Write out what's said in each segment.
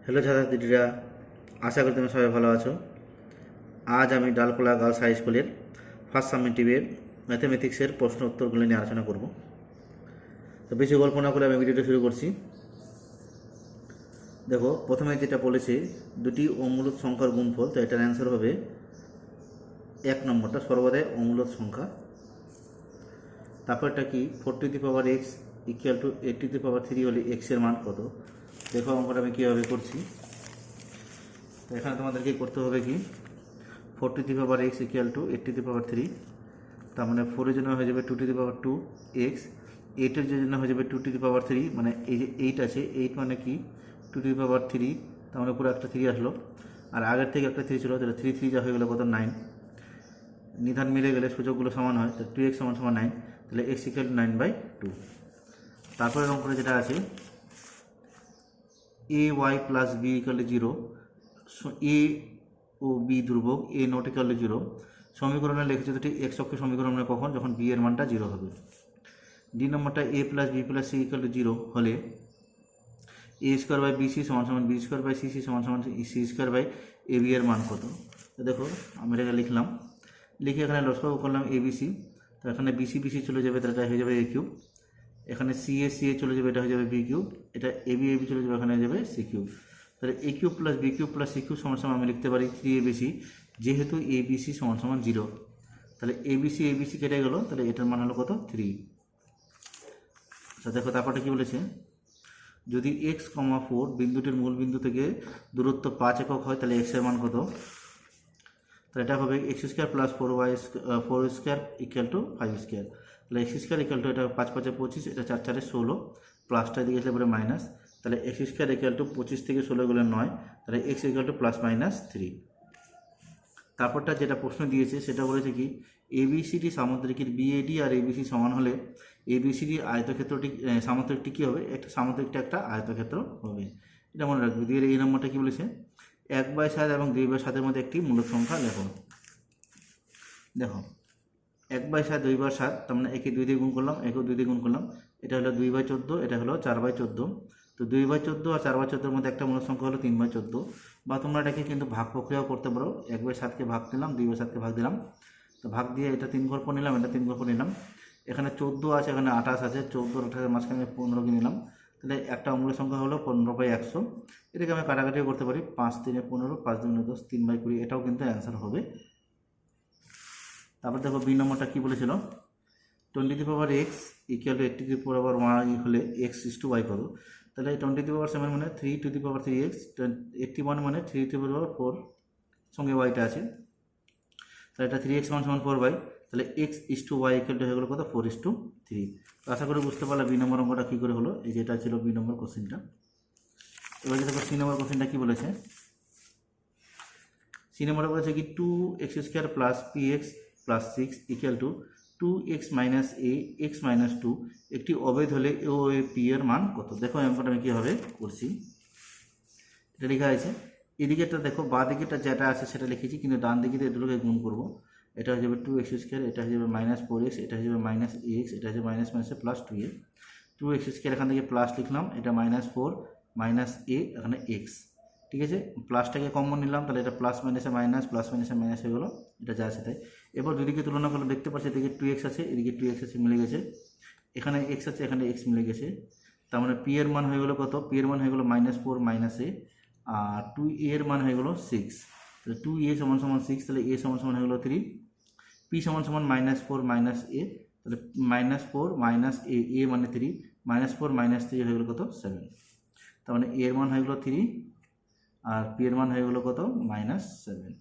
Hello ছাত্রছাত্রীরা, আশা করি তুমি সবাই ভালো আছো। আজ আমি ডালখোলা গার্লস হাই স্কুলের ফার্স্ট সামেটিভের ম্যাথামেটিক্সের প্রশ্ন উত্তরগুলো নিয়ে আলোচনা করব। তো বেশি গল্প না করে আমি ভিডিওটা শুরু করছি। দেখো, প্রথমে যেটা বলেছে দুটি অমূলদ সংখ্যার গুণফল, তো এটার অ্যান্সার হবে 1 নম্বরটা, সর্বদাই অমূলদ সংখ্যা। তারপরটা কি, 4x ইকুয়াল টু 8³ হলে এক্স এর মান কত। দেখো অঙ্কটা আমি কীভাবে করছি। তো এখানে তোমাদেরকে করতে হবে কি, 4x ইকুয়াল টু 8³ তার মানে 4 এর জন্য হয়ে যাবে 2x, 8 এর জন্য হয়ে যাবে 2³ মানে এই যে 8 আছে, 8 মানে কি 2³ তার মানে পুরো একটা 3 আসলো, আর আগের থেকে একটা 3 ছিল, তাহলে 3 3 যা হয়ে গেলো কত 9। নিধান মিলে গেলে সূচকগুলো সমান হয়, তো 2x সমান 9, তাহলে x ইকুয়াল টু 9/2। তারপরে অঙ্কটা যেটা আছে ay plus b equal to 0, a ও বি ধ্রুবক, এ নট ইকুয়াল টু 0। সমীকরণে লিখেছে দুটি এক্স অক্ষের সমীকরণ কখন, যখন বি এর মানটা 0 হবে। ডি নম্বরটা a plus b plus c equal to 0 হলে a square by b c সমান সমান b square by c c সমান সমান c square by a b এর মান কত। তো দেখো আমি এটাকে লিখলাম, লিখে এখানে লসাগু করলাম এ বি সি, তো এখানে বিসি বিসি চলে যাবে, তাহলে এটা হয়ে যাবে এ কিউব। এখানে সি এ চলে যাবে, এটা হয়ে যাবে বি কিউব। এটা এ বি চলে যাবে, এখানে হয়ে যাবে সি কিউব। তাহলে a cube plus b cube plus c cube সমান সমান আমি লিখতে পারি 3abc, যেহেতু এ বি সি সমান সমান 0, তাহলে এ বি সি কেটে গেল, তাহলে এটার মান হলো কত 3। আচ্ছা দেখো তারপরটা কি বলেছে, যদি x, 4 বিন্দুটির মূল বিন্দু থেকে দূরত্ব 5 একক হয়, তাহলে x এর মান কত। তাহলে এটা হবে x² plus 4y² equal to 5²। তাহলে x² ইকুয়াল টু, এটা 5 5 25, এটা 4 4 16, প্লাসটা দিকে আসলে পরে মাইনাস, তাহলে x² ইকুয়াল টু 25 থেকে 16 গেলে 9, তাহলে x equal to plus minus 3। তারপরটা যেটা প্রশ্ন দিয়েছে সেটা বলেছে কি, এবিসিডি সামুদ্রিকের বিএডি আর এবিসি সমান হলে এবিসিডি আয়তক্ষেত্রটি সামুদ্রিকটি কী হবে, একটা সামুদ্রিকটা একটা আয়তক্ষেত্র হবে। এটা মনে রাখবে। দিয়ে এই নম্বরটা কী বলেছে, 1/7 এবং 2/7 মধ্যে একটি মূলদ সংখ্যা লেখো। দেখো 1/7 2/7, তার মানে একে 2 দিয়ে গুণ করলাম, একেও 2 দিয়ে গুণ করলাম, এটা হলো 2/14, এটা হলো 4/14। তো 2/14 আর 4/14 মধ্যে একটা মূলদ সংখ্যা হলো 3/14, বা তোমরা এটাকে কিন্তু ভাগ প্রক্রিয়াও করতে পারো। 1/7কে ভাগ দিলাম, 2/7কে ভাগ দিলাম, তো ভাগ দিয়ে এটা 3 ঘর পর নিলাম, এটা 3 ঘর পর নিলাম, এখানে 14 আছে, এখানে 28 আছে, 14 আর 28 মাঝখানে 15কে নিলাম, তাহলে একটা মূলদ সংখ্যা হলো 15/100। এটাকে আমি কাটাকাটিও করতে পারি, 5 3 15, 5 2 10, 3/20, এটাও কিন্তু অ্যান্সার হবে। তারপর দেখো বি নম্বরটা কী বলেছিল, 20x ইকুয়াল টু 80y হলে x/y কত। তাহলে 20^7 মানে 3^3x, 81 মানে 3^4 সঙ্গে ওয়াইটা আছে, তাহলে এটা 3x সমান 4y, তাহলে x/y ইকুয়াল টু হয়ে গেলো কত 4:3। আশা করি বুঝতে পারলাম বি নম্বর অঙ্কটা কী করে হলো। এই যেটা ছিল বি নম্বর কোশ্চেনটা। এবার দেখো সি নম্বর কোশ্চেনটা কী বলেছে। সি নম্বরে বলেছে কি 2x² plus px plus 6 equal to 2x minus A x minus 2 একটি অবেদ হলে ও এ পি এর মান কত। দেখো অঙ্কটা আমি কীভাবে করছি, এটা লেখা আছে, এদিকেটা দেখো বাঁ দিকেটা যেটা আছে সেটা লিখেছি, কিন্তু ডান দিকে এগুলোকে গুণ করবো। এটা হয়ে যাবে 2x², এটা হয়ে যাবে -4x, এটা হয়ে যাবে -ax, এটা হয়ে যাবে মাইনাস মাইনাসে প্লাস 2a। 2x² এখান থেকে প্লাস লিখলাম, এটা -4 -a, এখানে x, ঠিক আছে। প্লাসটাকে কমন নিলাম, তাহলে এটা প্লাস মাইনাসে মাইনাস, প্লাস মাইনাসে মাইনাস হয়ে গেলো, এটা যা আছে তাই। এবার দুদিকে তুলনা করলে দেখতে পাচ্ছি এদিকে 2x আছে, এদিকে 2x আছে, মিলে গেছে, এখানে x আছে, এখানে x মিলে গেছে, তার মানে p এর মান হয়ে গেলো কত, p এর মান হয়ে গেলো -4 -a, আর 2a এর মান হয়ে গেলো 6, তাহলে 2a সমান সমান 6, তাহলে a সমান সমান হয়ে গেলো 3, p সমান সমান -4 -a, তাহলে -4 -a, a মানে 3, -4 -3 হয়ে গেলো কত 7, তার মানে a এর মান হয়ে গেলো 3 আর p এর মান হয়ে গেলো কত -7।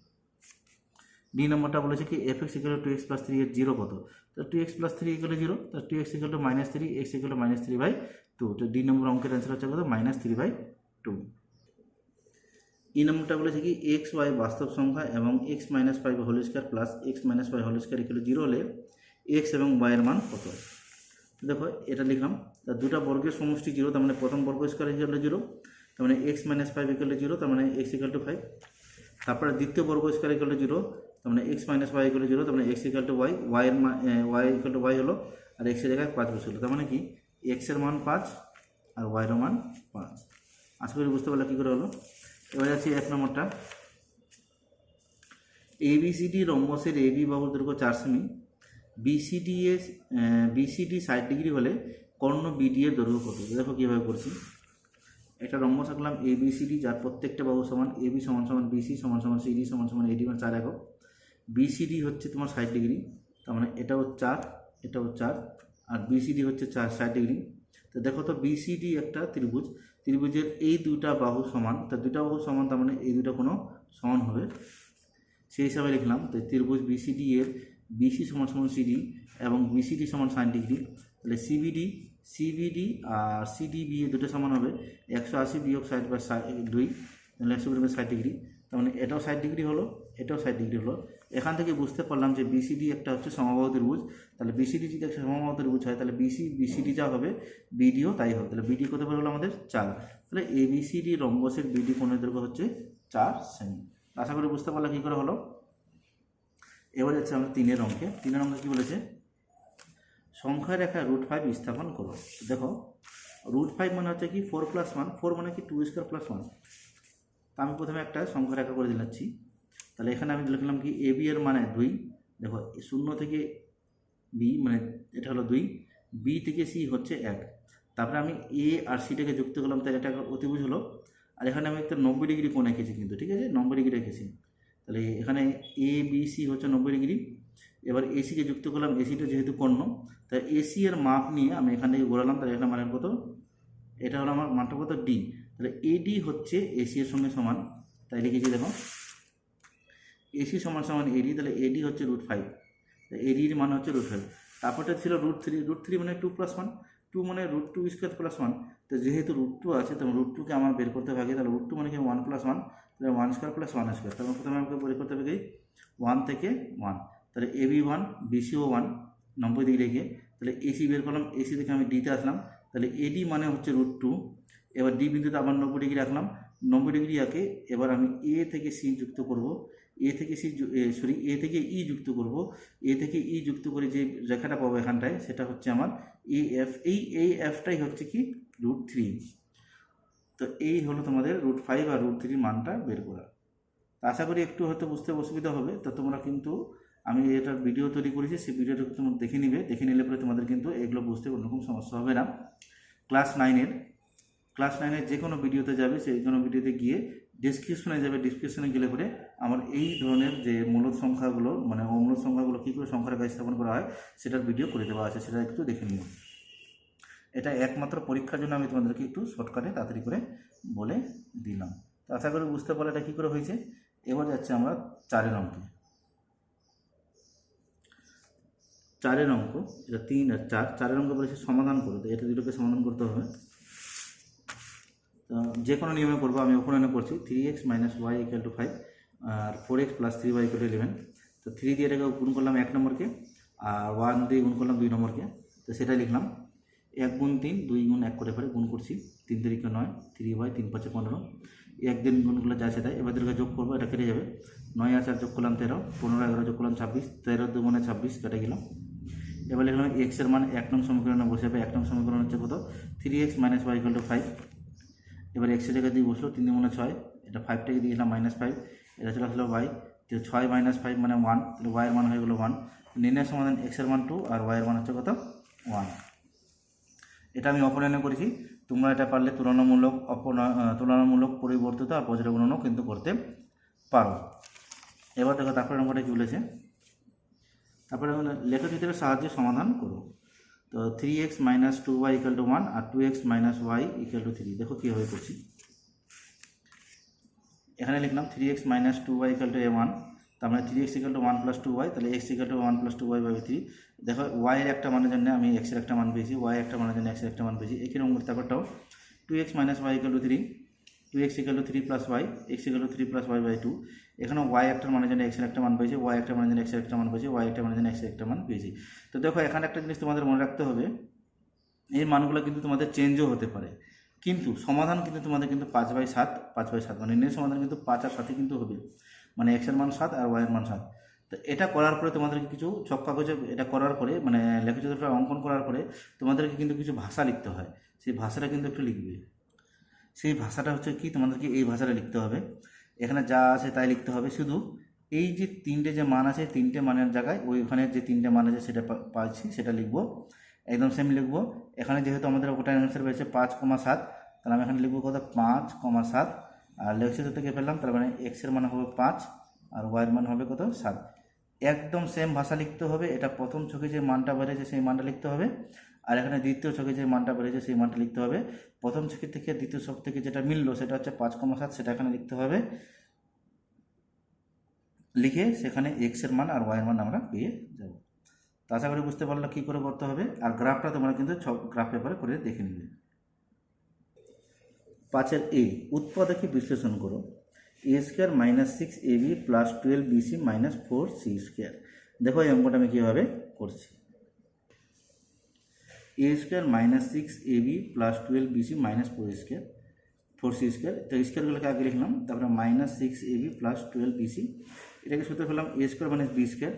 ডি নম্বরটা বলেছে কি f(x = 2x + 3) এর 0 কত। তো 2x + 3 = 0, তো 2x = -3, x = -3/2, তো ডি নম্বর অঙ্কের অ্যান্সার হচ্ছে কত -3/2। ই নম্বরটা বলেছে কি x y বাস্তব সংখ্যা এবং x - y whole plus x - y whole = 0 হলে x এবং y এর মান কত। দেখো এটা লিখলাম, দুটা বর্গের সমষ্টি 0, তার মানে প্রথম বর্গ স্কয়ার = 0, তার মানে x - 5 = 0, তার মানে x = 5। তারপরে দ্বিতীয় বর্গ স্কয়ার = 0, তার মানে x - y = 0, তার মানে x = y, y এর মান y হলো, আর x এর জায়গায় 5 বসলো, তার মানে কি x এর মান 5 আর y এর মান 5। আশা করি বুঝতে পারলে কী করে হলো। এবার যাচ্ছি 1 নম্বরটা। এবিসিডি রম্বসের এবি বাহুর দৈর্ঘ্য 4 সেমি, বিসিডি 60 ডিগ্রি হলে কর্ণ বিডি এর দৈর্ঘ্য কত। দেখো কীভাবে করছি। একটা রম্বস আঁকলাম এবিসিডি, যার প্রত্যেকটা বাহু সমান, এবি সমান সমান বিসি সমান সমান সিডি সমান সমান এডি, মানে 4 একক। বিসিডি হচ্ছে তোমার 60 ডিগ্রি, তার মানে এটাও 4, এটাও 4, আর বিসিডি হচ্ছে 60 ডিগ্রি। তো দেখো তো বিসিডি একটা ত্রিভুজ, ত্রিভুজের এই দুটা বাহু সমান, তা দুটা বাহু সমান, তার মানে এই দুটা কোনো সমান হবে, সেই হিসাবে লিখলাম। তো ত্রিভুজ বিসিডি এর বিসি সমান সমান সিডি এবং বিসিডি সমান 60 ডিগ্রি, তাহলে সিবিডি আর সিডিবি এ দুটো সমান হবে 180 বিয়োগ 60/2, তাহলে 100 বিয়োগ 60 ডিগ্রি, তার মানে এটাও 60 ডিগ্রি হলো, এটাও 60 ডিগ্রি হলো। এখান থেকে বুঝতে পারলাম যে বিসিডি একটা হচ্ছে সমবাহু ত্রিভুজ, তাহলে বিসিডি যদি একটা সমবাহু ত্রিভুজ হয় তাহলে বিসিডি যা হবে বিডিও তাই হবে। তাহলে বিডি কত হলো আমাদের 4, তাহলে এবিসিডি রম্বসের বিডি কোণের দৈর্ঘ্য হচ্ছে 4 সেমি। আশা করি বুঝতে পারলে কী করে হলো। এবার যাচ্ছে আমরা 3 অঙ্কে। 3 অঙ্কে কী বলেছে, সংখ্যা রেখায় √5 স্থাপন করো। দেখো √5 মানে হচ্ছে কি 4 + 1, 4 মানে কি 2² + 1। তা আমি প্রথমে একটা সংখ্যা রেখা করে দিচ্ছি। তাহলে এখানে আমি লিখলাম কি এবি এর মানে 2, দেখো 0 থেকে বি মানে এটা হলো 2, বি থেকে সি হচ্ছে 1, তারপরে আমি এ আর সিটাকে যুক্ত করলাম, তাহলে এটা অতিভুজ হলো। আর এখানে আমি একটা 90 ডিগ্রি কোণ এঁকেছি কিন্তু, ঠিক আছে, 90 ডিগ্রি রেখেছি। তাহলে এখানে এ বি সি হচ্ছে 90 ডিগ্রি। এবার এসিকে যুক্ত করলাম, এসিটা যেহেতু কর্ণ, তাই এসি এর মাপ নিয়ে আমি এখান থেকে ঘোরালাম, তাহলে এখানে মানে কত, এটা হলো আমার মানটা কত ডি, তাহলে এডি হচ্ছে এসি এর সঙ্গে সমান, তাই লিখেছি দেখো এসি সমান সমান এডি, তাহলে এডি হচ্ছে √5, এডির মান হচ্ছে √5। তারপরটা ছিল √3, √3 মানে 2 + 1, 2 মানে √2² + 1, তো যেহেতু √2 আছে তাহলে √2কে আমার বের করতে হবে, তাহলে √2 মানে কি 1 + 1, তাহলে 1² + 1², তাহলে প্রথমে আমাকে বের করতে হবে 1 থেকে 1, তাহলে এবি 1 বিসিও 1 90 ডিগ্রি রেখে, তাহলে এসি বের করলাম, এসি থেকে আমি ডিতে আসলাম, তাহলে এডি মানে হচ্ছে √2। এবার ডি বিন্দুতে আবার 90 ডিগ্রি রাখলাম, 90 ডিগ্রি আঁকে এবার আমি এ থেকে সি যুক্ত করব, এ থেকে ই যুক্ত করব, এ থেকে ই যুক্ত করে যে রেখাটা পাবো এখানটায় সেটা হচ্ছে আমার এএফ, এই এএফটাই হচ্ছে কি √3। তো এই হলো তোমাদের √5 আর √3 মানটা বের করা। তো আশা করি একটু হয়তো বুঝতে অসুবিধা হবে, তো তোমরা কিন্তু আমি এটার ভিডিও তৈরি করেছি, সেই ভিডিওটা তোমরা দেখে নিবে, দেখে নিলে পরে তোমাদের কিন্তু এগুলো বুঝতে কোনো রকম সমস্যা হবে না। ক্লাস 9-এর যে কোনো ভিডিওতে যাবে, সেই কোনো ভিডিওতে গিয়ে ডিসক্রিপশনে যাবে, ডিসক্রিপশনে গেলে পরে আমার এই ধরনের যে মূলদ সংখ্যাগুলো মানে অমূলদ সংখ্যাগুলো কী করে সংখ্যা রেখা স্থাপন করা হয় সেটার ভিডিও করে দেওয়া আছে, সেটা একটু দেখে নিও। এটা একমাত্র পরীক্ষার জন্য আমি তোমাদেরকে একটু শর্টকাটে তাড়াতাড়ি করে বলে দিলাম। তো আশা করি বুঝতে পারলে এটা কী করে হয়েছে। এবার যাচ্ছে আমরা 4 অঙ্কে। 4 অঙ্ক, এটা 3 আর 4 অঙ্ক বলেছে সমাধান করো, তো এটা দুটোকে সমাধান করতে হবে। তো যে কোনো নিয়মে করবো, আমি ওখানে করছি 3x - y = 5 আর 4x + 3y = 11। তো 3 দিয়ে এটাকে গুণ করলাম 1 নম্বরকে, আর 1 দিয়ে গুণ করলাম 2 নম্বরকে, তো সেটাই লিখলাম 1 × 3 2 × 1 করে পরে গুণ করছি, 3 × 3 = 9, 3y 3 × 5 = 15, 1 দিন গুণ করলে যা সেটাই। এবার দুটোকে যোগ করবো, এটা কেটে যাবে, 9 আর 4 যোগ করলাম 13, 15 আর 11 যোগ করলাম 26, 13 × 2 = 26 কেটে গেলাম। এবার লিখলাম এক্স এর মান 1 নং সমীকরণে বসে যাবে, 1 নং সমীকরণ হচ্ছে কত 3x - y = 5। এবার এক্সের জায়গায় দিয়ে বসলো, 3 × 6, এটা 5টাকে দিয়ে দিলাম -5, এটা চলে আসলো y, তো 6 - 5 মানে 1, তাহলে y এর মান হয়ে গেলো 1। নির্ণয় সমাধান x এর মান 2 আর y এর মান হচ্ছে কত 1। এটা আমি অপনয়ন করেছি, তোমরা এটা পারলে তুলনামূলক পরিবর্তিত আর পর্যায়গুণনও কিন্তু করতে পারো। এবার দেখো তারপরে নম্বরটা কী বলেছে, তারপরে লেখচিত্রের সাহায্যে সমাধান করো। তো 3x - 2y = 1 আর 2x - y = 3। দেখো কীভাবে করছি, এখানে লিখলাম 3x - 2y = a1, তার মানে 3x = 1 + 2y, তাহলে x = 1 + 2y/3। দেখো y এর একটা মানের জন্য আমি x এর একটা মান পেয়েছি, y একটা মানের জন্য x এর একটা মান পেয়েছি, একই রকম তারপরটাও 2x - y = 3, 2x = 3 + y, x = 3 + y/2। এখানেও y একটা মানের জন্য x এর একটা মান পেয়েছি, y একটা মানের জন্য x এর একটা মান পেয়েছি, y একটা মানের জন্য x এর একটা মান পেয়েছি। তো দেখো এখানে একটা জিনিস তোমাদের মনে রাখতে হবে, এই মানগুলো কিন্তু তোমাদের চেঞ্জও হতে পারে, কিন্তু সমাধান কিন্তু তোমাদের কিন্তু 5/7 5/7, মানে নির্ণয় সমাধান কিন্তু 5 আর 7 কিন্তু হবে, মানে x এর মান 7 আর y এর মান 7। তো এটা করার পরে তোমাদেরকে কিছু ছক কাগজে এটা করার পরে মানে লেখচিত্রটা অঙ্কন করার পরে তোমাদেরকে কিন্তু কিছু ভাষা লিখতে হয়, সেই ভাষাটা কিন্তু একটু লিখবে। সেই ভাষাটা হচ্ছে কি, তোমাদেরকে এই ভাষাটা লিখতে হবে। এখানে যা আছে তাই লিখতে হবে, শুধু এই যে তিনটে যে মান আছে, তিনটে মানের জায়গায় ওইখানে যে তিনটে মান আছে সেটা পাচ্ছি সেটা লিখবো, একদম সেম লিখবো। এখানে যেহেতু আমাদের ওটার অ্যান্সার পেয়েছে 5,7, তাহলে আমি এখানে লিখবো কত 5,7, আর লেখচিত্র থেকে পেলাম, তার মানে এক্সের মান হবে 5 আর ওয়াইয়ের মান হবে কত 7। একদম সেম ভাষা লিখতে হবে। এটা প্রথম ছকে যে মানটা বেড়েছে সেই মানটা লিখতে হবে, আর এখানে দ্বিতীয় ছকে যে মানটা বেড়েছে সেই মানটা লিখতে হবে। প্রথম ছকের থেকে দ্বিতীয় ছক থেকে যেটা মিললো সেটা হচ্ছে 5,7, সেটা এখানে লিখতে হবে। লিখে সেখানে এক্সের মান আর ওয়াইয়ের মান আমরা পেয়ে যাব। তো আশা করি বুঝতে পারলে কী করে করতে হবে, আর গ্রাফটা তোমরা কিন্তু গ্রাফ পেপারে করে দেখে নেবে। 5 এ উৎপাদকে বিশ্লেষণ করো। A square minus 6ab plus 12bc minus 4c square. দেখো এই অঙ্কটা আমি কীভাবে করছি। A square minus 6ab plus 12bc minus 4c square. তো স্কোয়ারগুলোকে আগে লিখলাম, তারপরে মাইনাস 6ab প্লাস 12bc, এটাকে সূত্র পেলাম এ স্কোয়ার মাইনাস বি স্কোয়ার।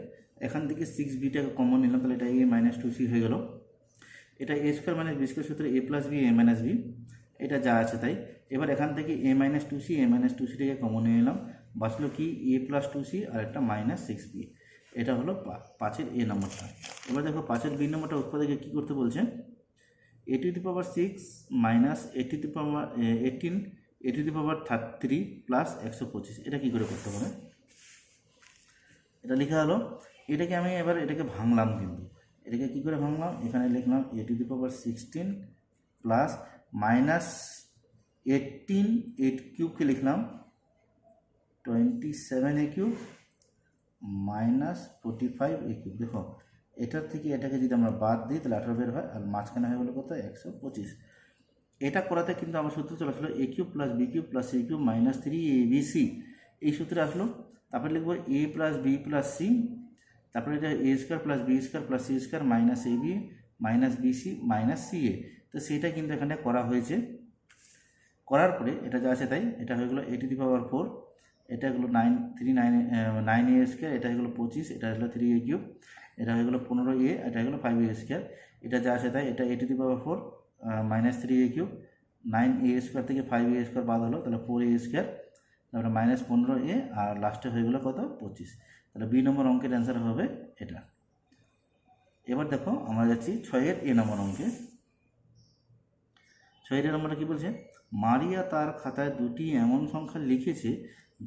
এখান থেকে 6bটাকে কমন নিলাম, তাহলে এটা a মাইনাস 2c হয়ে গেল। এটা a square minus b square সূত্র a plus b a minus b, এটা যা আছে তাই। এবার এখান থেকে a মাইনাস 2c থেকে কমন নিয়ে নিলাম, বাঁচলো কি a প্লাস 2c আর একটা মাইনাস 6b। এটা হলো 5 এ নম্বরটা। এবার দেখো 5 বি নম্বরটা উৎপাদকে কী করতে বলছে, a to the power 6 minus a to the power 18 a to the power 33 plus 125। এটা কী করে করতে হবে, এটা লেখা হলো। এটাকে আমি এবার এটাকে ভাঙলাম, কিন্তু এটাকে কী করে ভাঙলাম, এখানে লিখলাম a to the power 16 plus minus 18 8 কিউবকে লিখলাম 27a cube minus 45a cube. দেখো এটার থেকে এটাকে যদি আমরা বাদ দিই তাহলে 18 বের হয়, আর মাঝখানে হয়ে গেলো কত 125। এটা করাতে কিন্তু আমার সূত্র চলে আসলো a cube plus b cube plus c cube minus 3abc, এই সূত্রে আসলো। তারপরে লিখবো a plus b plus c, তারপরে এটা a square plus b square plus c square minus ab minus b c minus c a. তো সেটা কিন্তু এখানে করা হয়েছে। করার পরে এটা যা আছে তাই, এটা হয়ে গেলো a টু দি পাওয়ার 4, এটা হলো 9a স্কোয়ার, এটা হয়ে গেলো 25, এটা হলো 3a কিউব, এটা হয়ে গেলো 15a, এটা হয়ে গেলো 5a স্কোয়ার। এটা যা আছে তাই, এটা a to the power 4 minus 3a cube, 9a square থেকে 5a স্কোয়ার বাদ হলো, তাহলে 4a স্কোয়ার, তারপরে মাইনাস 15a, আর লাস্টে হয়ে গেলো কত 25। তাহলে বি নম্বর অঙ্কের অ্যান্সার হবে এটা। এবার দেখো আমরা যাচ্ছি 6 এ নম্বর অঙ্কে। 6 নম্বরটা কী বলছে, মারিয়া তার খাতায় দুটি এমন সংখ্যা লিখেছে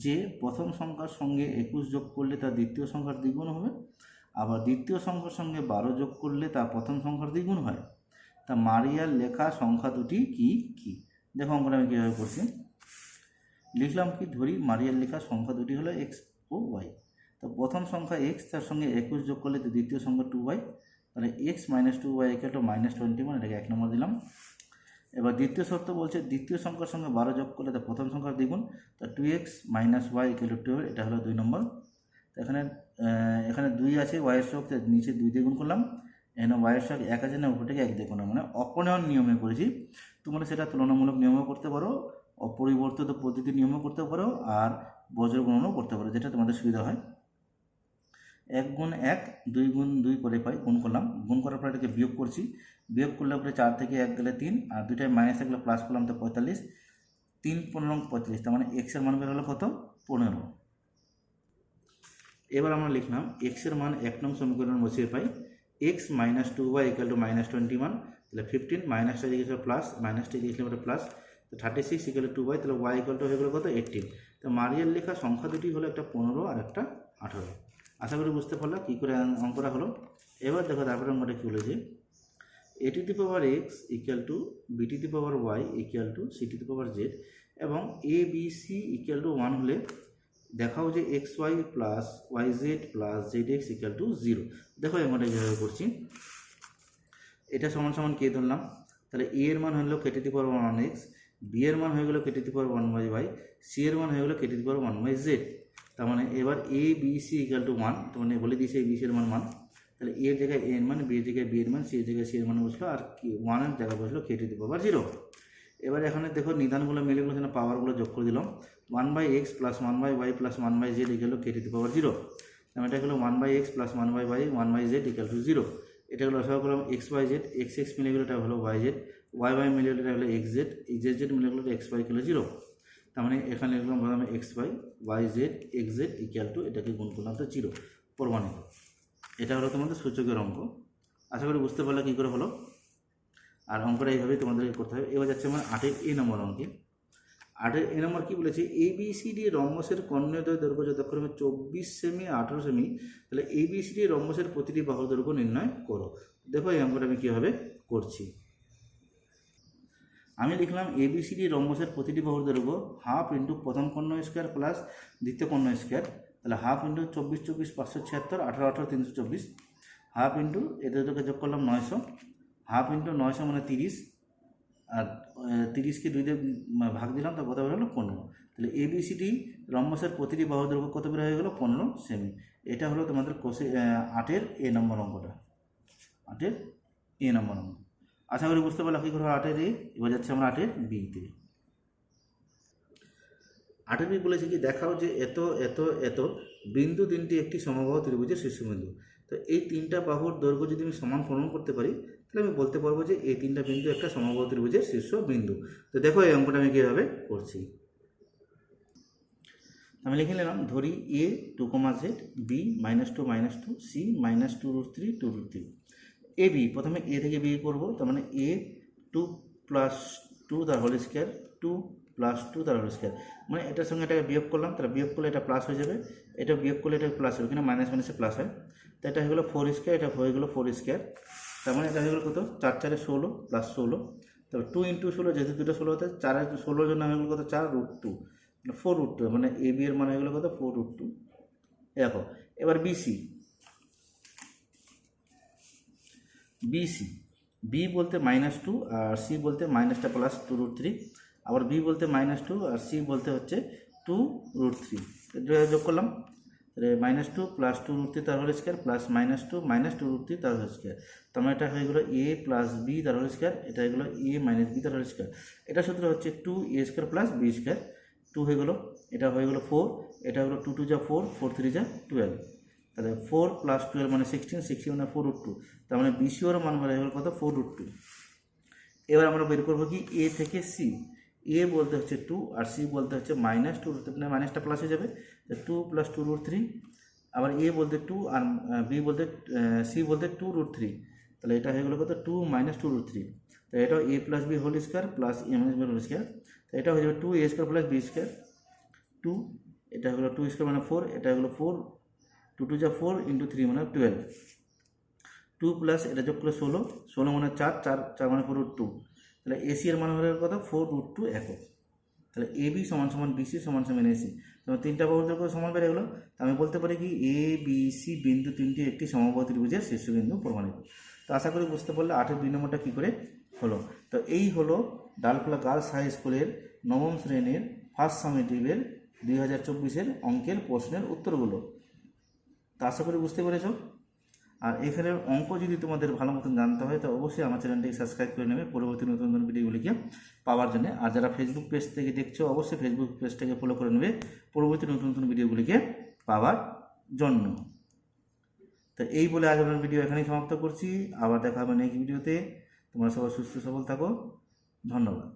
যে প্রথম সংখ্যার সঙ্গে 21 যোগ করলে তা দ্বিতীয় সংখ্যার দ্বিগুণ হবে, আবার দ্বিতীয় সংখ্যার সঙ্গে 12 যোগ করলে তা প্রথম সংখ্যার দ্বিগুণ হয়। তা মারিয়ার লেখা সংখ্যা দুটি কি কি? দেখো অঙ্কটা আমি কীভাবে করছি, লিখলাম কি, ধরি মারিয়ার লেখা সংখ্যা দুটি হলো এক্স ও ওয়াই। তো প্রথম সংখ্যা এক্স, তার সঙ্গে 21 যোগ করলে তো দ্বিতীয় সংখ্যা 2y, তাহলে x minus 2y equal to minus 21, এটাকে 1 নম্বর দিলাম। এবার দ্বিতীয় শর্ত বলছে দ্বিতীয় সংখ্যার সঙ্গে 12 যোগ করলে তা প্রথম সংখ্যার দ্বিগুণ, তা 2x minus Y equal two 12, এটা হলো 2 নম্বর। তো এখানে 2 আছে, ওয়াইয়ের সঙ্গ নিচে 2 দিয়ে গুণ করলাম, এখানে ওয়াইয়ের সঙ্গ 1 আছে না, উপরটাকে 1 দিয়ে গুণ, মানে অপনয়ন নিয়মে করেছি। তোমরা সেটা তুলনামূলক নিয়মও করতে পারো, অপরিবর্তিত পদ্ধতির নিয়মও করতে পারো, আর বজ্রগুণনও করতে পারো, যেটা তোমাদের সুবিধা হয়। 1 গুণ 1 2 গুণ 2 করে পাই, গুণ করলাম, গুণ করার পর এটাকে বিয়োগ করছি, বিয়োগ করলে পরে 4 থেকে 1 গেলে 3, আর দুইটায় মাইনাস থাকলে প্লাস করলাম, তো 45, 3 15 45, তার মানে এক্সের মান বের হলো কত 15। এবার আমরা লিখলাম এক্সের মান 1 নং সমীকরণ বসিয়ে পাই x minus 2y equal to minus 21, তাহলে 15 মাইনাসটা দিয়েছিল প্লাস, মাইনাসটা দিয়েছিলাম এটা প্লাস, তো 36 ইকুয়াল টু 2y, তাহলে y ইকুয়াল টু হয়ে গেলো কত 18। তো মারিয়ার লেখা সংখ্যা দুটি হলো একটা 15 আর একটা 18। আশা করি বুঝতে পারলাম কী করে অঙ্কটা হলো। এবার দেখো তারপরে অঙ্কটা কী বলেছে, a to the power x equal to b to the power y equal to c to the power z, এবং a b c equal to 1 হলে দেখাও যে x y plus y z plus z x equal to 0। দেখো এমনটা যেভাবে করছি, এটা সমান সমান কে ধরলাম, তাহলে এ এর মান হলো k to the power 1 x, b এর মান হয়ে গেলো k to the power 1 by y, c এর মান হয়ে গেলো k to the power 1 by z. তার মানে এবার a b c equal to 1, তো মানে বলে দিয়েছে এ বি সি এর মান, তাহলে এর জায়গায় এর মান, বি এর জায়গায় বি এর মান, সি এর জায়গায় সি এর মান বসলো, আর 1 এর জায়গায় বসলো কে টু দি পাওয়ার 0। এবার এখানে দেখো নিদানগুলো মিলে গেলো, সেখানে পাওয়ারগুলো যোগ করে দিলাম, 1 by x plus 1 by y plus 1 by z equal to k to the power 0। এটা হলো 1 by x plus 1 by y 1 by z equal to 0। এটা হলো সব করলাম x y z, x x মিলে গেলো, এটা হলো ওয়াই জেড, ওয়াই ওয়াই মিলে গেলে এটা হলো এক্স জেড, এই জেড জেড মিলে গেলে এক্স ওয়াই হলো 0। তার মানে এখানে লিখলাম প্রথমে x y z x z equal to এটাকে গুণ করলাম তো 0 প্রমাণিত। এটা হলো তোমাদের সূচকের অঙ্ক। আশা করি বুঝতে পারলে কী করে হলো। আর অঙ্কটা এইভাবেই তোমাদেরকে করতে হবে। এবার যাচ্ছে আমার 8-এর এ নম্বর অঙ্কে। 8-এর এ নম্বর কী বলেছে, এ বি সি ডি রম্বসের কর্ণদ্বয় দৈর্ঘ্য যথাক্রমে 24 সেমি 18 সেমি, তাহলে এ বি সি ডি রম্বসের প্রতিটি বাহুর দৈর্ঘ্য নির্ণয় করো। দেখো এই অঙ্কটা আমি কীভাবে করছি। আমি লিখলাম এ বি সি ডি রম্বসের প্রতিটি বাহুর দৈর্ঘ্য হাফ ইন্টু প্রথম কর্ণ স্কোয়ার প্লাস দ্বিতীয় কর্ণ স্কোয়ার, তাহলে হাফ ইন্টু 24 24 576, 18 18 324, হাফ ইন্টু এদেরকে যোগ করলাম 900, হাফ ইন্টু 900 মানে 30, আর 30কে 2 দিয়ে ভাগ দিলাম, তার কত বের হলো 15। তাহলে এ বি সি ডি রম্বসের প্রতিটি বাহুর দৈর্ঘ্য কত বের হয়ে গেলো 15 সেমি। এটা হলো তোমাদের 8-এর এ নম্বর অঙ্কটা, 8-এর এ নম্বর অঙ্ক। আশা করি বুঝতে পারলাম কী করে 8-এর এ। এবার যাচ্ছে আমরা 8-এর বিতে। 8-এর বি বলেছে কি, দেখাও যে এত এত এত বিন্দু তিনটি একটি সমবাহু ত্রিভুজের শীর্ষবিন্দু। তো এই তিনটা বাহুর দৈর্ঘ্য যদি আমি সমান প্রমাণ করতে পারি, তাহলে আমি বলতে পারবো যে এই তিনটা বিন্দু একটা সমবাহু ত্রিভুজের শীর্ষবিন্দু। তো দেখো এই অঙ্কটা আমি কীভাবে করছি। আমি লিখে নিলাম, ধরি এ 2, z, B -2 -2, C -2√3 2√3। A B, প্রথমে এ থেকে বি করবো, তার মানে এ 2 + 2 তার হোল স্কোয়ার, 2 + 2 তার হোল স্কোয়ার, মানে এটার সঙ্গে এটাকে বিয়োগ করলাম, তাহলে বিয়োগ করলে এটা প্লাস হয়ে যাবে, এটা বিয়োগ করলে এটা প্লাস হবে, কিনা মাইনাস মাইনাসে প্লাস হয়। তো এটা হয়ে গেলো 4 স্কোয়ার, এটা হয়ে গেলো 4 স্কোয়ার, তার মানে এটা হয়ে গেলো কত 4 4 16 + 16, তারপর 2 × 16, যেহেতু দুটো 16 হতে 4 16 জন্য হয়ে গেলো কত 4√2, 4√2, মানে এ বি এর মান হয়ে গেলো কত 4√2। দেখো এবার বিসি, বিসি বি বলতে -2 আর সি বলতে মাইনাসটা প্লাস 2√3, আবার বি বলতে -2 আর সি বলতে হচ্ছে 2√3, যোগ করলাম, -2 + 2√3 তার হোল স্কোয়ার প্লাস -2 -2√3 তার হোল স্কোয়ার, তার মানে এটা হয়ে গেলো a + b তার হোল স্কোয়ার, এটা হয়ে গেলো a - b তার হোল স্কোয়ার। এটা সূত্র হচ্ছে 2a² + b², 2 হয়ে গেলো, এটা হয়ে গেলো 4, এটা হলো 2 2 যা 4, 4 3 যা 12, তাহলে 4 + 12 মানে 16, 16 মানে 4√2, তার মানে বিসিওর মান হয়ে গেল কত 4√2। এবার আমরা বের করবো কি এ থেকে সি, এ বলতে হচ্ছে 2 আর সি বলতে হচ্ছে -2, মানে মাইনাসটা প্লাস হয়ে যাবে, 2 + 2√3, আবার এ বলতে 2 আর বি বলতে সি বলতে 2√3, তাহলে এটা হয়ে গেলো কত 2 - 2√3, তাহলে এটা a + b whole square plus a - b whole square, তো এটা হয়ে যাবে 2a² + b², 2, এটা হলো 2² মানে 4, এটা হলো 4, 2 2 যা 4 × 3 মানে 12, 2 প্লাস এটা যোগ করলে 16, 16 মানে 4, 4 4 মানে 4√2, তাহলে এসি এর মান হলো কত 4√2 একক। তাহলে এ বি = বিসি = এসি, তোমার তিনটা বাহুর দৈর্ঘ্য সমান বেড়ে গেলো। তো আমি বলতে পারি কি এ বি সি বিন্দু তিনটি একটি সমবাহু ত্রিভুজের শীর্ষবিন্দু প্রমাণিত। তো আশা করি বুঝতে পারলে 8-এর 2 নম্বরটা কী করে হলো। তো এই হলো ডালখোলা গার্লস হাই স্কুলের 9ম শ্রেণীর ফার্স্ট সামেটিভের 2024-এর অঙ্কের প্রশ্নের উত্তরগুলো। তা আশা করি বুঝতে পেরেছ। আর এখানের অঙ্ক যদি তোমাদের ভালো মতন জানতে হয়, তো অবশ্যই আমার চ্যানেলটিকে সাবস্ক্রাইব করে নেবে পরবর্তী নতুন নতুন ভিডিওগুলিকে পাওয়ার জন্য। আর যারা ফেসবুক পেজ থেকে দেখছো, অবশ্যই ফেসবুক পেজটাকে ফলো করে নেবে পরবর্তী নতুন নতুন ভিডিওগুলিকে পাওয়ার জন্য। তো এই বলে আজ আমার ভিডিও এখানেই সমাপ্ত করছি। আবার দেখা হবে নেক্সট ভিডিওতে। তোমরা সবাই সুস্থ সবল থাকো। ধন্যবাদ।